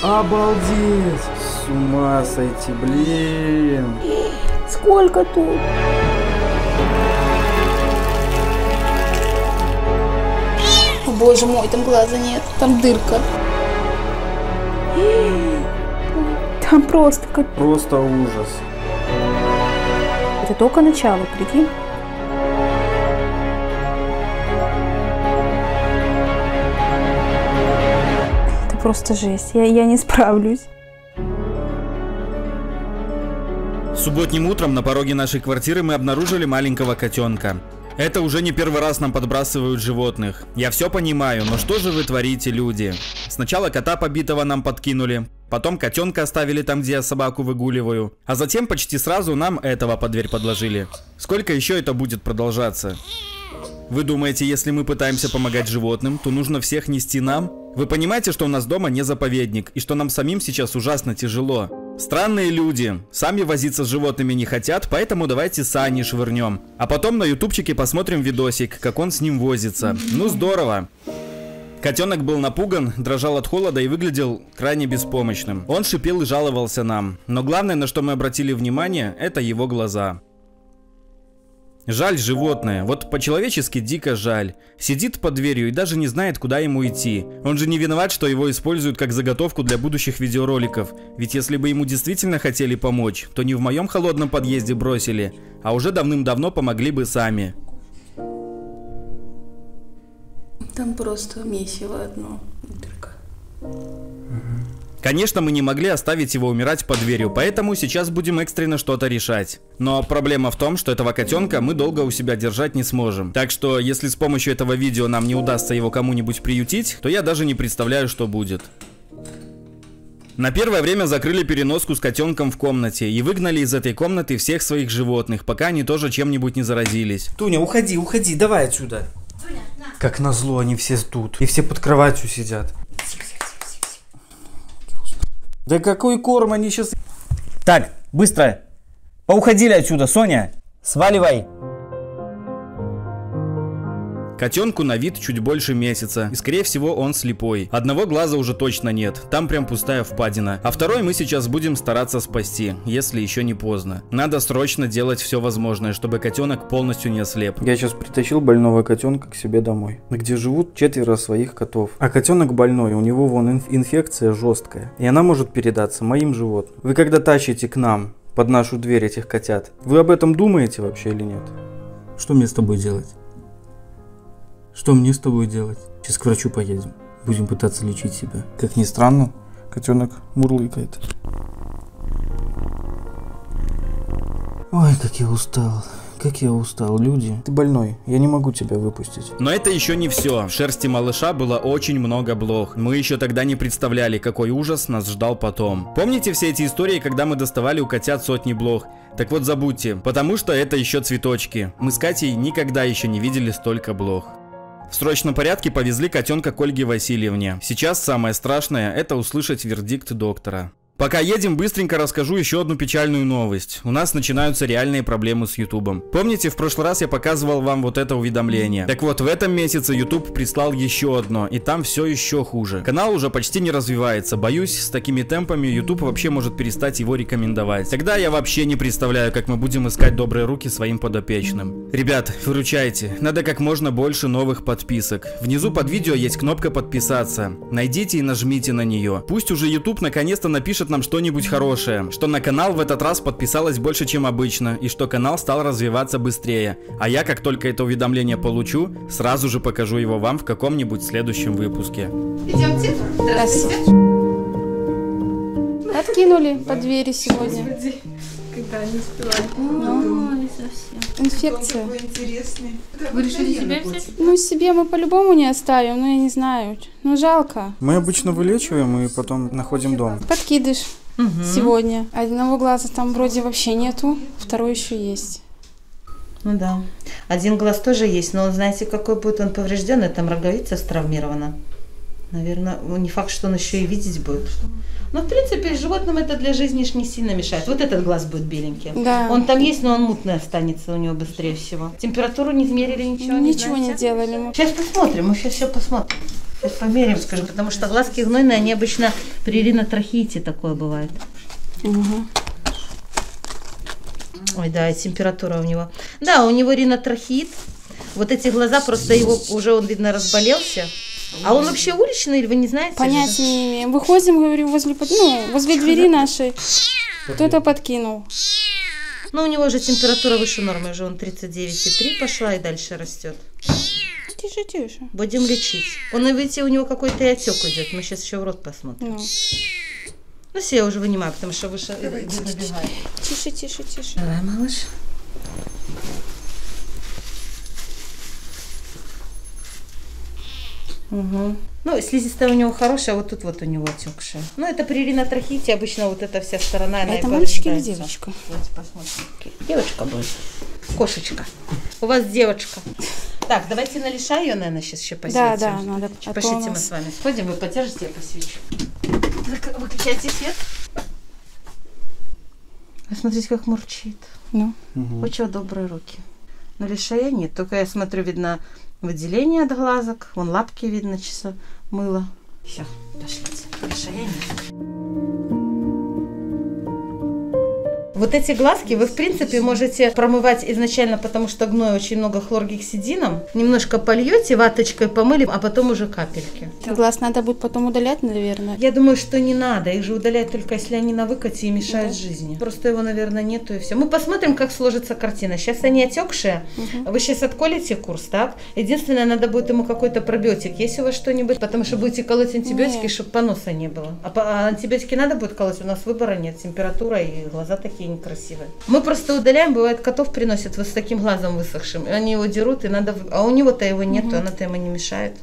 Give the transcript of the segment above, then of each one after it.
Обалдеть! С ума сойти, блин! Сколько тут? О, боже мой, там глаза нет, там дырка. Там просто как... Просто ужас. Это только начало, прикинь. Это просто жесть, я не справлюсь. Субботним утром на пороге нашей квартиры мы обнаружили маленького котенка. Это уже не первый раз нам подбрасывают животных. Я все понимаю, но что же вы творите, люди? Сначала кота побитого нам подкинули, потом котенка оставили там, где я собаку выгуливаю, а затем почти сразу нам этого под дверь подложили. Сколько еще это будет продолжаться? Вы думаете, если мы пытаемся помогать животным, то нужно всех нести нам? Вы понимаете, что у нас дома не заповедник, и что нам самим сейчас ужасно тяжело? Странные люди. Сами возиться с животными не хотят, поэтому давайте Сани швырнем. А потом на ютубчике посмотрим видосик, как он с ним возится. Ну здорово. Котенок был напуган, дрожал от холода и выглядел крайне беспомощным. Он шипел и жаловался нам. Но главное, на что мы обратили внимание, это его глаза. Жаль животное, вот по-человечески дико жаль. Сидит под дверью и даже не знает, куда ему идти. Он же не виноват, что его используют как заготовку для будущих видеороликов. Ведь если бы ему действительно хотели помочь, то не в моем холодном подъезде бросили, а уже давным-давно помогли бы сами. Там просто месиво одно, дырка. Конечно, мы не могли оставить его умирать под дверью, поэтому сейчас будем экстренно что-то решать. Но проблема в том, что этого котенка мы долго у себя держать не сможем. Так что, если с помощью этого видео нам не удастся его кому-нибудь приютить, то я даже не представляю, что будет. На первое время закрыли переноску с котенком в комнате и выгнали из этой комнаты всех своих животных, пока они тоже чем-нибудь не заразились. Туня, уходи, уходи, давай отсюда. Как назло, они все тут. И все под кроватью сидят. Да какой корм они сейчас... Так, быстро. Поуходили отсюда, Соня. Сваливай. Котенку на вид чуть больше месяца, и скорее всего он слепой. Одного глаза уже точно нет, там прям пустая впадина. А второй мы сейчас будем стараться спасти, если еще не поздно. Надо срочно делать все возможное, чтобы котенок полностью не ослеп. Я сейчас притащил больного котенка к себе домой, где живут 4 своих котов. А котенок больной, у него вон инфекция жесткая, и она может передаться моим животным. Вы когда тащите к нам под нашу дверь этих котят, вы об этом думаете вообще или нет? Что мне с тобой делать? Что мне с тобой делать? Сейчас к врачу поедем. Будем пытаться лечить себя. Как ни странно, котенок мурлыкает. Ой, как я устал. Как я устал, люди. Ты больной, я не могу тебя выпустить. Но это еще не все. В шерсти малыша было очень много блох. Мы еще тогда не представляли, какой ужас нас ждал потом. Помните все эти истории, когда мы доставали у котят сотни блох? Так вот забудьте, потому что это еще цветочки. Мы с Катей никогда еще не видели столько блох. В срочном порядке повезли котенка к Ольге Васильевне. Сейчас самое страшное — это услышать вердикт доктора. Пока едем, быстренько расскажу еще одну печальную новость. У нас начинаются реальные проблемы с ютубом. Помните, в прошлый раз я показывал вам вот это уведомление? Так вот, в этом месяце YouTube прислал еще одно, и там все еще хуже. Канал уже почти не развивается. Боюсь, с такими темпами YouTube вообще может перестать его рекомендовать. Тогда я вообще не представляю, как мы будем искать добрые руки своим подопечным. Ребят, выручайте. Надо как можно больше новых подписок. Внизу под видео есть кнопка подписаться. Найдите и нажмите на нее. Пусть уже YouTube наконец-то напишет нам что-нибудь хорошее, что на канал в этот раз подписалось больше, чем обычно, и что канал стал развиваться быстрее. А я, как только это уведомление получу, сразу же покажу его вам в каком-нибудь следующем выпуске. Идемте. Здравствуйте. Откинули по двери сегодня. Когда не успевали. Ну, не совсем. Инфекция. Вы решили себя взять? Ну, себе мы по-любому не оставим, но я не знаю. Ну, жалко. Мы обычно вылечиваем и потом находим дом. Подкидыш сегодня. Одного глаза там вроде вообще нету, второй еще есть. Ну да. Один глаз тоже есть, но знаете, какой будет он поврежденный? Там роговица травмирована. Наверное, не факт, что он еще и видеть будет. Но, в принципе, животным это для жизни не сильно мешает. Вот этот глаз будет беленький. Да. Он там есть, но он мутный останется у него быстрее всего. Температуру не измерили, ничего не Ничего не делали мы. Сейчас посмотрим, мы сейчас все посмотрим. Сейчас померим, скажу, потому что глазки гнойные, они обычно при ринотрахеите такое бывает. Угу. Ой, да, и температура у него. Да, у него ринотрахеит. Вот эти глаза, просто его уже, он, видно, разболелся. А он вообще уличный или вы не знаете? Понятия не имеем. Выходим, говорю, возле двери нашей. Кто-то подкинул. Ну, у него уже температура выше нормы, уже он 39,3 пошла и дальше растет. Тише, тише. Будем лечить. Он, видите, у него какой-то и отек идет. Мы сейчас еще в рот посмотрим. Ну, все, я уже вынимаю, потому что выше набегает. Тише, тише, тише. Давай, малыш. Угу. Ну, слизистая у него хорошая, вот тут вот у него отекшая. Ну, это при ринотрахеите обычно вот эта вся сторона, она это мальчик или повреждается. девочка? Давайте посмотрим. Девочка будет. Кошечка. У вас девочка. Так, давайте на лиша ее, наверное, сейчас еще посветим. Да, да, надо. Пошлите, мы с вами сходим, вы подержите, я посвечу. Выключайте свет. Смотрите, как мурчит. Ну. Очень добрые руки. Но лишая нет, только я смотрю, видно выделение от глазок. Вон лапки видно, часа мыло. Все, пошлите. Лишая нет. Вот эти глазки вы, в принципе, можете промывать изначально, потому что гной очень много хлоргексидином. Немножко польете, ваточкой помыли, а потом уже капельки. Глаз надо будет потом удалять, наверное. Я думаю, что не надо. Их же удалять только если они на выкате и мешают жизни. Просто его, наверное, нету и все. Мы посмотрим, как сложится картина. Сейчас они отекшие. Вы сейчас отколите курс, так? Единственное, надо будет ему какой-то пробиотик. Есть у вас что-нибудь? Потому что будете колоть антибиотики, чтобы поноса не было. А антибиотики надо будет колоть? У нас выбора нет. Температура и глаза такие некрасивые. Мы просто удаляем, бывает, котов приносят вот с таким глазом высохшим. Они его дерут, и надо... А у него-то его нету, она-то ему не мешает.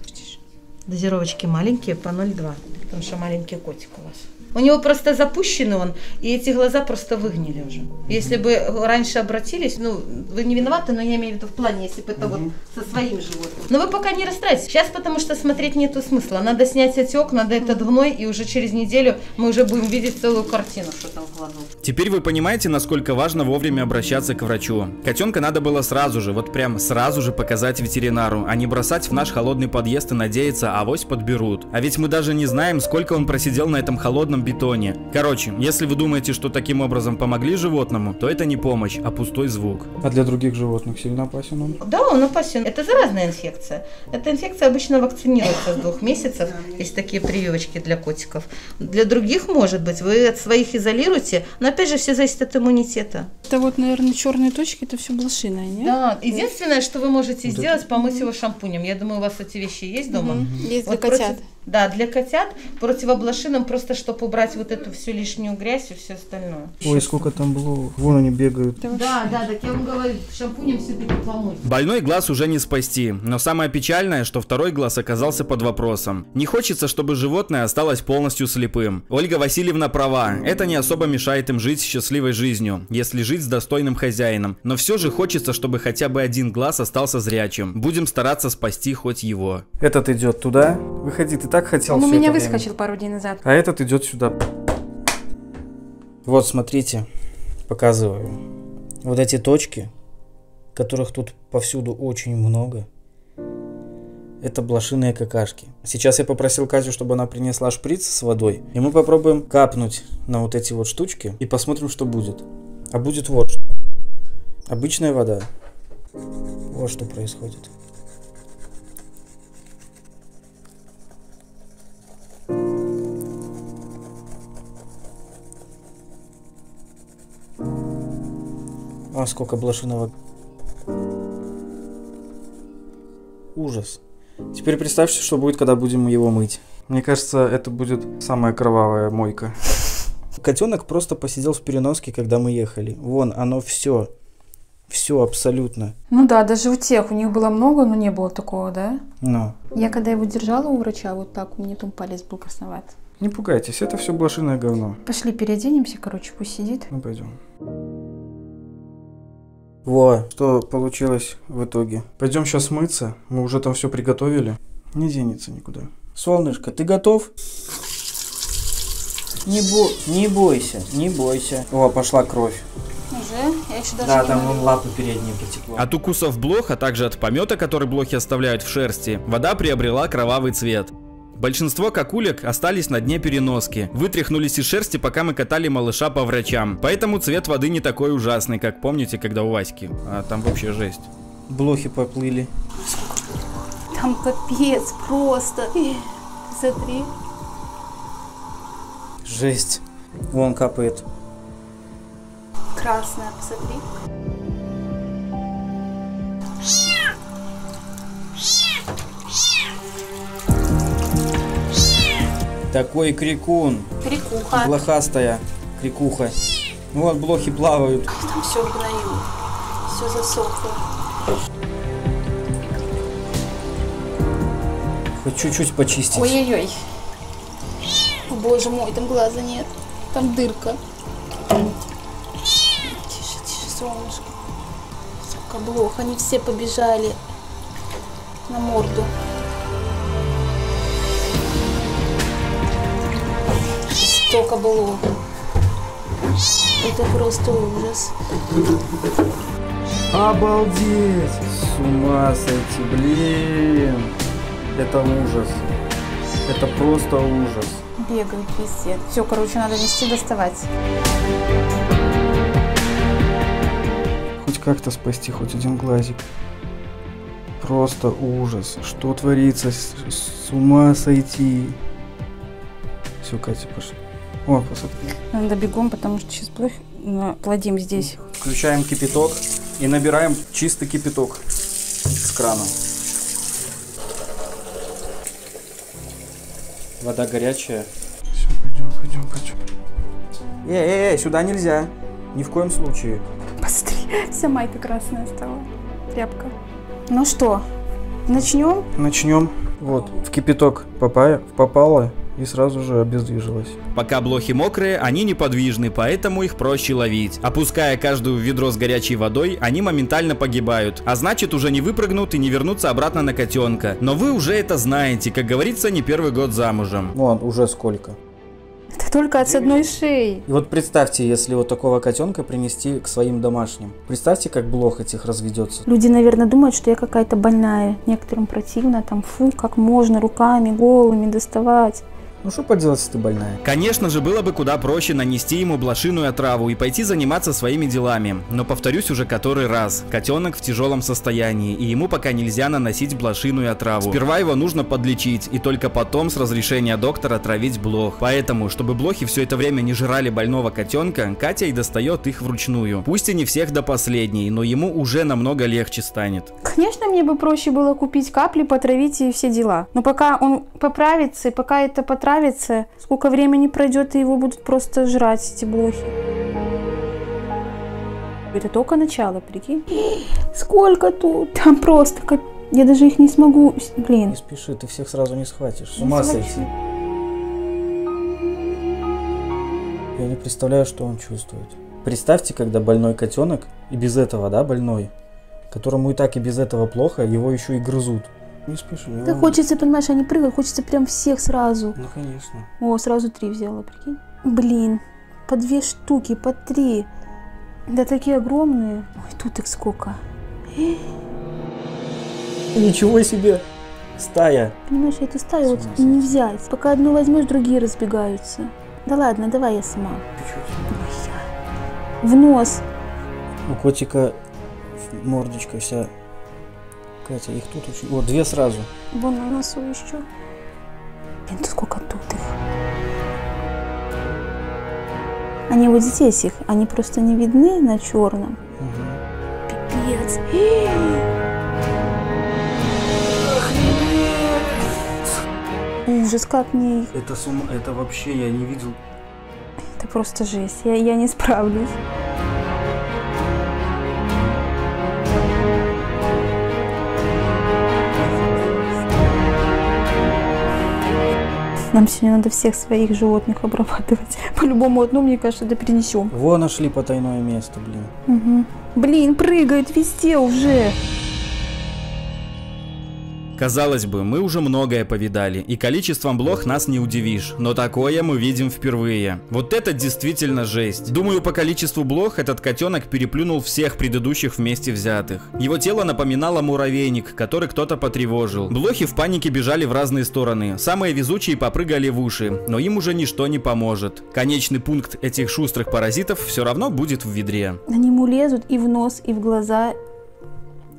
Дозировочки маленькие, по 0,2, потому что маленький котик у вас. У него просто запущенный он, и эти глаза просто выгнили уже. Если бы раньше обратились, ну, вы не виноваты, но я имею в виду в плане, если бы это вот со своим животным. Но вы пока не расстраивайтесь. Сейчас, потому что смотреть нету смысла. Надо снять отек, надо этот гной, и уже через неделю мы уже будем видеть целую картину, что там в глазу. Теперь вы понимаете, насколько важно вовремя обращаться к врачу. Котенка надо было сразу же, вот прям сразу же показать ветеринару, а не бросать в наш холодный подъезд и надеяться, авось подберут. А ведь мы даже не знаем, сколько он просидел на этом холодном бетоне. Короче, если вы думаете, что таким образом помогли животному, то это не помощь, а пустой звук. А для других животных сильно опасен он? Да, он опасен. Это заразная инфекция. Эта инфекция обычно вакцинируется с 2 месяцев. Есть такие прививочки для котиков. Для других, может быть, вы от своих изолируете, но опять же все зависит от иммунитета. Это вот, наверное, черные точки, это все блошиное, нет? Да, единственное, что вы можете сделать, помыть его шампунем. Я думаю, у вас эти вещи есть дома? Есть Вот для котят. Да, для котят противоблошином, просто чтобы убрать вот эту всю лишнюю грязь и все остальное. Ой, сколько там было. Вон они бегают. Да, так я вам говорю, шампунем все-таки помыть. Больной глаз уже не спасти, но самое печальное, что второй глаз оказался под вопросом. Не хочется, чтобы животное осталось полностью слепым. Ольга Васильевна права, это не особо мешает им жить счастливой жизнью, если жить с достойным хозяином. Но все же хочется, чтобы хотя бы один глаз остался зрячим. Будем стараться спасти хоть его. Этот идет туда. Выходи, ты так хотел. Он у всё меня это время. выскочил пару дней назад. А этот идет сюда. Вот, смотрите, показываю. Вот эти точки, которых тут повсюду очень много, это блошиные какашки. Сейчас я попросил Катю, чтобы она принесла шприц с водой, и мы попробуем капнуть на вот эти вот штучки и посмотрим, что будет. А будет вот что. Обычная вода. Вот что происходит. А сколько блошиного. Ужас. Теперь представьте, что будет, когда будем его мыть. Мне кажется, это будет самая кровавая мойка. Котенок просто посидел в переноске, когда мы ехали. Вон, оно все. Все абсолютно. Ну да, даже у тех, у них было много, но не было такого, да? Но. Я когда его держала у врача, вот так, у меня там палец был красноват. Не пугайтесь, это все блошиное говно. Пошли переоденемся, короче, пусть сидит. Ну, пойдем. Во, что получилось в итоге. Пойдем сейчас мыться. Мы уже там все приготовили. Не денется никуда. Солнышко, ты готов? Не бойся, не бойся. О, пошла кровь. Уже? Я еще даже Да, не там налила. вон лапы передние потекло. От укусов блох, а также от помета, который блохи оставляют в шерсти, вода приобрела кровавый цвет. Большинство кокулек остались на дне переноски, вытряхнулись из шерсти, пока мы катали малыша по врачам. Поэтому цвет воды не такой ужасный, как помните, когда у Васьки. А там вообще жесть. Блохи поплыли. Там капец просто. Смотри. Жесть. Вон капает. Красная, посмотри. Такой крикун. Крикуха. Блохастая крикуха. Вот блохи плавают. Там все в гною. Все засохло. Хоть чуть-чуть почистить. Ой-ой-ой. О, боже мой, там глаза нет. Там дырка. Тише, тише, солнышко. Сколько блох. Они все побежали на морду. Столько блох. Это просто ужас. Обалдеть! С ума сойти, блин! Это ужас. Это просто ужас. Бегают везде. Все, короче, надо нести, доставать. Хоть как-то спасти, хоть один глазик. Просто ужас. Что творится? С ума сойти. Все, Катя, пошли. О, посмотри. Надо бегом, потому что сейчас плодим здесь. Включаем кипяток и набираем чистый кипяток с крана. Вода горячая. Все, пойдем. Эй, сюда нельзя. Ни в коем случае. Посмотри, вся майка красная стала. Тряпка. Ну что, начнем? Начнем. Вот, в кипяток попало и сразу же обездвижилось. Пока блохи мокрые, они неподвижны, поэтому их проще ловить. Опуская каждую в ведро с горячей водой, они моментально погибают. А значит, уже не выпрыгнут и не вернутся обратно на котенка. Но вы уже это знаете, как говорится, не первый год замужем. Вон, уже сколько. Это только от одной шеи. И вот представьте, если вот такого котенка принести к своим домашним. Представьте, как блох этих разведется. Люди, наверное, думают, что я какая-то больная. Некоторым противно, там, фу, как можно руками голыми доставать. Ну что поделать, если ты больная? Конечно же, было бы куда проще нанести ему блошиную отраву и пойти заниматься своими делами. Но повторюсь уже который раз, котенок в тяжелом состоянии, и ему пока нельзя наносить блошиную отраву. Сперва его нужно подлечить, и только потом с разрешения доктора травить блох. Поэтому, чтобы блохи все это время не жрали больного котенка, Катя и достает их вручную. Пусть и не всех до последней, но ему уже намного легче станет. Конечно, мне бы проще было купить капли, потравить и все дела. Но пока он поправится, и пока это потравится, сколько времени пройдет, и его будут просто жрать эти блохи. Это только начало, прикинь. Сколько тут? Там просто как... Я даже их не смогу... Блин. Не спеши, ты всех сразу не схватишь. С ума сойти. Я не представляю, что он чувствует. Представьте, когда больной котенок, и без этого, да, больной, которому и так и без этого плохо, его еще и грызут. Не спеши, не Да хочется, понимаешь, они прыгают, хочется прям всех сразу. Ну, конечно. О, сразу 3 взяла, прикинь. Блин, по 2 штуки, по 3. Да такие огромные. Ой, тут их сколько. Ничего себе! Стая. Понимаешь, эту стаю вот не взять. Пока одну возьмешь, другие разбегаются. Да ладно, давай я сама. В нос. У котика мордочка вся. Катя, их тут очень... Вот, 2 сразу. Вон на носу еще. Блин, тут сколько тут их. Они вот здесь их, они просто не видны на черном. Угу. Пипец. Ужас, как мне их. Это вообще я не видел. Это просто жесть, я не справлюсь. Нам сегодня надо всех своих животных обрабатывать. По-любому одну, мне кажется, да перенесем. Во, нашли потайное место, блин. Угу. Блин, прыгает везде уже. Казалось бы, мы уже многое повидали, и количеством блох нас не удивишь, но такое мы видим впервые. Вот это действительно жесть. Думаю, по количеству блох этот котенок переплюнул всех предыдущих вместе взятых. Его тело напоминало муравейник, который кто-то потревожил. Блохи в панике бежали в разные стороны, самые везучие попрыгали в уши, но им уже ничто не поможет. Конечный пункт этих шустрых паразитов все равно будет в ведре. Они ему лезут и в нос, и в глаза,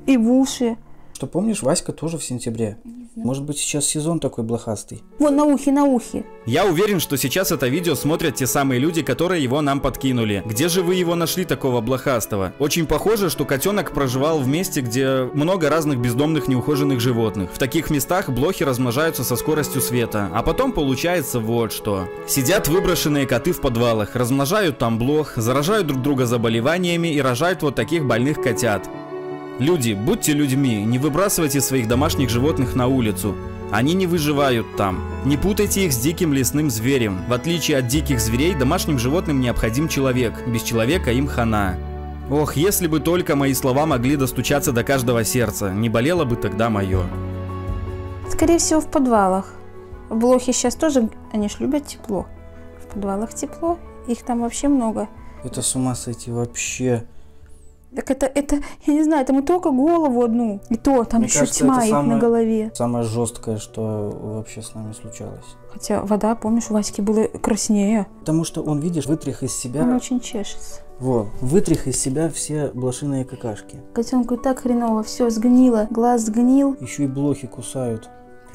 и в уши. Что помнишь, Васька тоже в сентябре. Может быть, сейчас сезон такой блохастый. Вон на ухе, на ухе. Я уверен, что сейчас это видео смотрят те самые люди, которые его нам подкинули. Где же вы его нашли, такого блохастого? Очень похоже, что котенок проживал в месте, где много разных бездомных неухоженных животных. В таких местах блохи размножаются со скоростью света. А потом получается вот что. Сидят выброшенные коты в подвалах, размножают там блох, заражают друг друга заболеваниями и рожают вот таких больных котят. Люди, будьте людьми, не выбрасывайте своих домашних животных на улицу. Они не выживают там. Не путайте их с диким лесным зверем. В отличие от диких зверей, домашним животным необходим человек. Без человека им хана. Ох, если бы только мои слова могли достучаться до каждого сердца, не болело бы тогда мое. Скорее всего, в подвалах. Блохи сейчас тоже, они ж любят тепло. В подвалах тепло, их там вообще много. Это с ума сойти вообще. Так это, я не знаю, там и только голову одну. И то, там Мне еще кажется, тьма это их на голове. Самое жесткое, что вообще с нами случалось. Хотя вода, помнишь, у Васьки была краснее. Потому что он, видишь, вытрях из себя... Он очень чешется. Во, вытрях из себя все блошиные какашки. Котенку и так хреново, все сгнило, глаз сгнил. Еще и блохи кусают.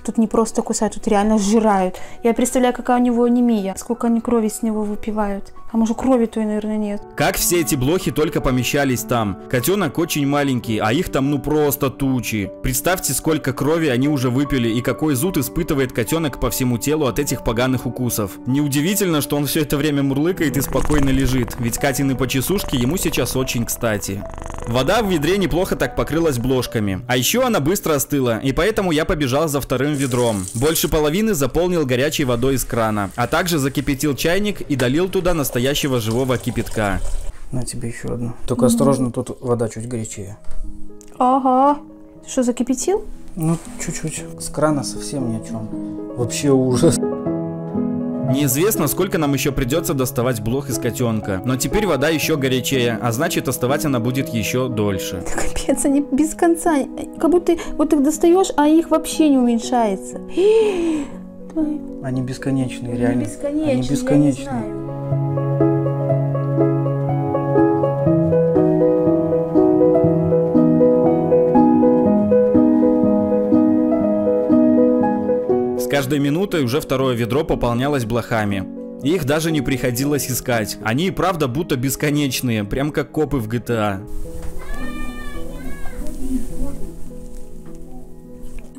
Тут не просто кусают, тут реально сжирают. Я представляю, какая у него анемия, сколько они крови с него выпивают. А может, крови-то и, наверное, нет. Как все эти блохи только помещались там? Котенок очень маленький, а их там ну просто тучи. Представьте, сколько крови они уже выпили и какой зуд испытывает котенок по всему телу от этих поганых укусов. Неудивительно, что он все это время мурлыкает и спокойно лежит, ведь Катины почесушки ему сейчас очень кстати. Вода в ведре неплохо так покрылась блошками. А еще она быстро остыла, и поэтому я побежал за вторым ведром. Больше половины заполнил горячей водой из крана, а также закипятил чайник и долил туда настоящего живого кипятка. На тебе еще одну. Только осторожно, тут вода чуть горячее. Ага. Ты что, закипятил? Ну, чуть-чуть. С крана совсем ни о чем. Вообще ужас. Неизвестно, сколько нам еще придется доставать блох из котенка, но теперь вода еще горячее, а значит остывать она будет еще дольше. Да капец, они без конца, как будто вот их достаешь, а их вообще не уменьшается. Они бесконечные, реально. Бесконечные, Они бесконечные. я не знаю. С каждой минутой уже второе ведро пополнялось блохами. Их даже не приходилось искать. Они и правда будто бесконечные, прям как копы в GTA.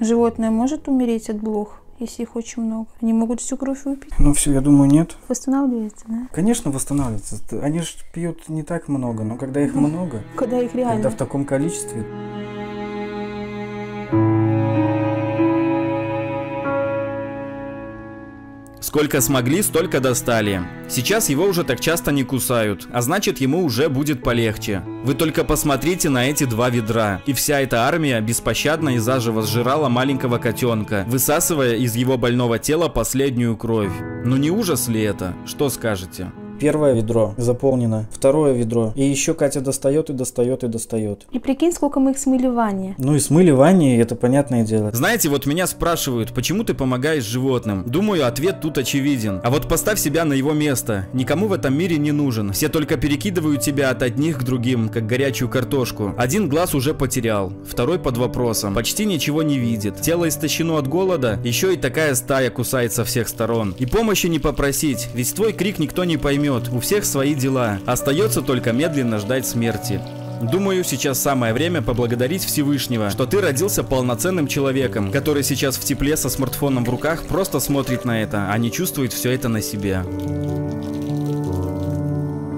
Животное может умереть от блох, если их очень много? Они могут всю кровь выпить? Ну все, я думаю, нет. Восстанавливается, да? Конечно, восстанавливается. Они же пьют не так много, но когда их много, Когда их реально... когда в таком количестве... Сколько смогли, столько достали. Сейчас его уже так часто не кусают, а значит ему уже будет полегче. Вы только посмотрите на эти два ведра. И вся эта армия беспощадно и заживо сжирала маленького котенка, высасывая из его больного тела последнюю кровь. Ну не ужас ли это? Что скажете? Первое ведро заполнено, второе ведро. И еще Катя достает и достает и достает. И прикинь, сколько мы их смыли в ванне. Ну и смыли в ванне, это понятное дело. Знаете, вот меня спрашивают, почему ты помогаешь животным? Думаю, ответ тут очевиден. А вот поставь себя на его место. Никому в этом мире не нужен. Все только перекидывают тебя от одних к другим, как горячую картошку. Один глаз уже потерял, второй под вопросом. Почти ничего не видит. Тело истощено от голода, еще и такая стая кусает со всех сторон. И помощи не попросить, ведь твой крик никто не поймет. У всех свои дела. Остается только медленно ждать смерти. Думаю, сейчас самое время поблагодарить Всевышнего, что ты родился полноценным человеком, который сейчас в тепле со смартфоном в руках просто смотрит на это, а не чувствует все это на себе.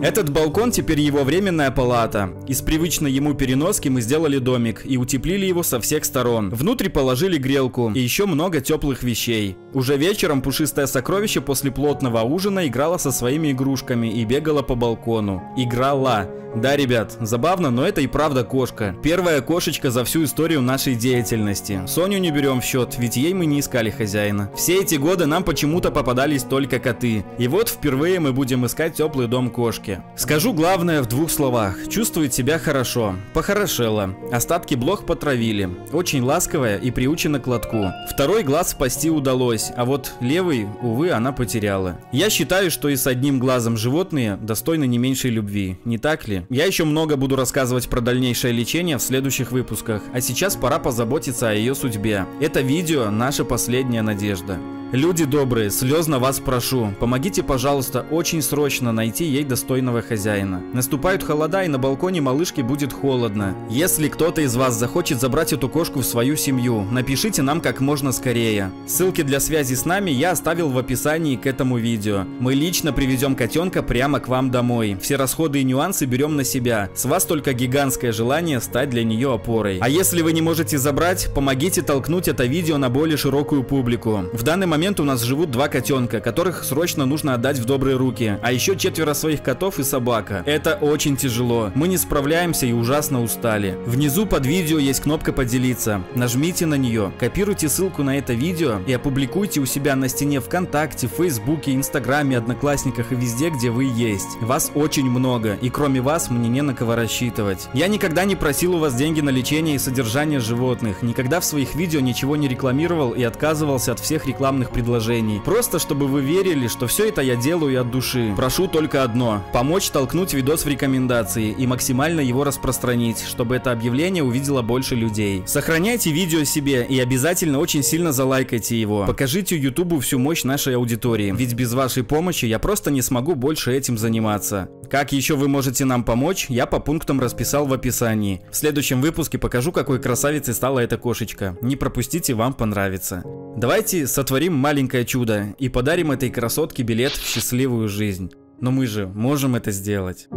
Этот балкон теперь его временная палата. Из привычной ему переноски мы сделали домик и утеплили его со всех сторон. Внутрь положили грелку и еще много теплых вещей. Уже вечером пушистое сокровище после плотного ужина играла со своими игрушками и бегала по балкону. Играла. Да, ребят, забавно, но это и правда кошка. Первая кошечка за всю историю нашей деятельности. Соню не берем в счет, ведь ей мы не искали хозяина. Все эти годы нам почему-то попадались только коты. И вот впервые мы будем искать теплый дом кошки. Скажу главное в 2 словах. Чувствует себя хорошо. Похорошела. Остатки блох потравили. Очень ласковая и приучена к лотку. Второй глаз спасти удалось, а вот левый, увы, она потеряла. Я считаю, что и с одним глазом животные достойны не меньшей любви. Не так ли? Я еще много буду рассказывать про дальнейшее лечение в следующих выпусках, а сейчас пора позаботиться о ее судьбе. Это видео – наша последняя надежда. Люди добрые, слезно вас прошу, помогите, пожалуйста, очень срочно найти ей достойного хозяина. Наступают холода, и на балконе малышки будет холодно. Если кто-то из вас захочет забрать эту кошку в свою семью, напишите нам как можно скорее. Ссылки для связи с нами я оставил в описании к этому видео. Мы лично привезем котенка прямо к вам домой. Все расходы и нюансы берем на себя. С вас только гигантское желание стать для нее опорой. А если вы не можете забрать, помогите толкнуть это видео на более широкую публику. В данный момент у нас живут 2 котенка, которых срочно нужно отдать в добрые руки, а еще 4 своих котов и собака. Это очень тяжело, мы не справляемся и ужасно устали. Внизу под видео есть кнопка поделиться, нажмите на нее, копируйте ссылку на это видео и опубликуйте у себя на стене ВКонтакте, Фейсбуке, Инстаграме, Одноклассниках и везде, где вы есть. Вас очень много, и кроме вас мне не на кого рассчитывать. Я никогда не просил у вас деньги на лечение и содержание животных, никогда в своих видео ничего не рекламировал и отказывался от всех рекламных предложений. Просто чтобы вы верили, что все это я делаю от души. Прошу только одно: помочь толкнуть видос в рекомендации и максимально его распространить, чтобы это объявление увидело больше людей. Сохраняйте видео себе и обязательно очень сильно залайкайте его. Покажите Ютубу всю мощь нашей аудитории, ведь без вашей помощи я просто не смогу больше этим заниматься. Как еще вы можете нам помочь, я по пунктам расписал в описании. В следующем выпуске покажу, какой красавицей стала эта кошечка. Не пропустите, вам понравится. Давайте сотворим маленькое чудо и подарим этой красотке билет в счастливую жизнь. Но мы же можем это сделать.